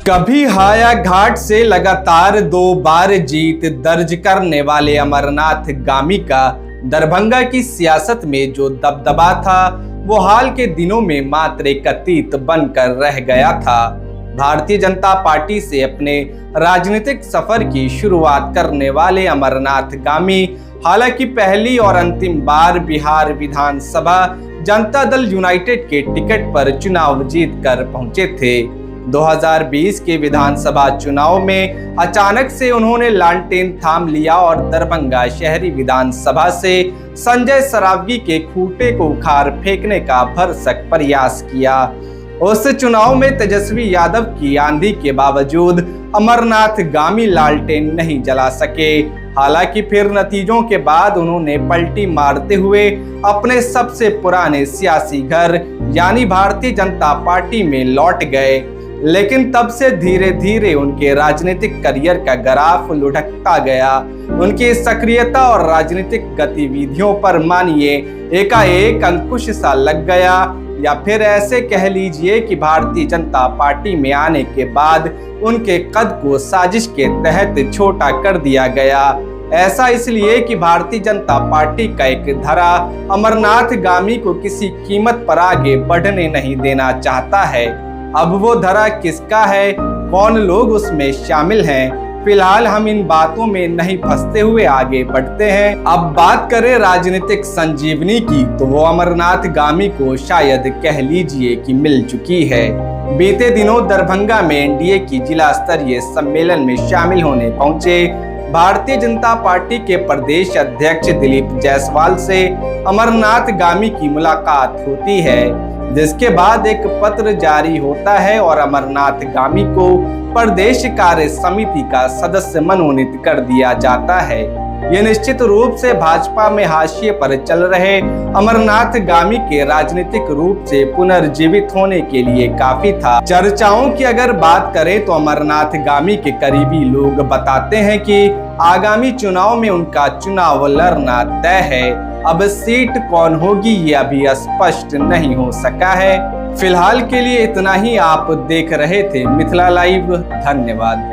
कभी हाया घाट से लगातार 2 बार जीत दर्ज करने वाले अमरनाथ गामी का दरभंगा की सियासत में जो दबदबा था वो हाल के दिनों में मात्र एक अतीत बनकर रह गया था। भारतीय जनता पार्टी से अपने राजनीतिक सफर की शुरुआत करने वाले अमरनाथ गामी हालांकि पहली और अंतिम बार बिहार विधानसभा जनता दल यूनाइटेड के टिकट पर चुनाव जीतकर पहुंचे थे। 2020 के विधानसभा चुनाव में अचानक से उन्होंने लालटेन थाम लिया और दरभंगा शहरी विधानसभा से संजय सरावगी के खूंटे को उखाड़ फेंकने का भरसक प्रयास किया। उस चुनाव में तेजस्वी यादव की आंधी के बावजूद अमरनाथ गामी लालटेन नहीं जला सके। हालांकि फिर नतीजों के बाद उन्होंने पलटी मारते हुए अपने सबसे पुराने सियासी घर यानी भारतीय जनता पार्टी में लौट गए। लेकिन तब से धीरे धीरे उनके राजनीतिक करियर का ग्राफ लुढ़कता गया। उनकी सक्रियता और राजनीतिक गतिविधियों पर मानिए एकाएक अंकुश सा लग गया, या फिर ऐसे कह लीजिए कि भारतीय जनता पार्टी में आने के बाद उनके कद को साजिश के तहत छोटा कर दिया गया। ऐसा इसलिए कि भारतीय जनता पार्टी का एक धरा अमरनाथ गामी को किसी कीमत पर आगे बढ़ने नहीं देना चाहता है। अब वो धरा किसका है, कौन लोग उसमें शामिल हैं, फिलहाल हम इन बातों में नहीं फंसते हुए आगे बढ़ते हैं। अब बात करें राजनीतिक संजीवनी की तो वो अमरनाथ गामी को शायद कह लीजिए कि मिल चुकी है। बीते दिनों दरभंगा में एनडीए की जिला स्तरीय सम्मेलन में शामिल होने पहुंचे भारतीय जनता पार्टी के प्रदेश अध्यक्ष दिलीप जायसवाल से अमरनाथ गामी की मुलाकात होती है, जिसके बाद एक पत्र जारी होता है और अमरनाथ गामी को प्रदेश कार्य समिति का सदस्य मनोनीत कर दिया जाता है। ये निश्चित रूप से भाजपा में हाशिए पर चल रहे अमरनाथ गामी के राजनीतिक रूप से पुनर्जीवित होने के लिए काफी था। चर्चाओं की अगर बात करें तो अमरनाथ गामी के करीबी लोग बताते हैं कि आगामी चुनाव में उनका चुनाव लड़ना तय है। अब सीट कौन होगी ये अभी स्पष्ट नहीं हो सका है। फिलहाल के लिए इतना ही। आप देख रहे थे मिथिला लाइव। धन्यवाद।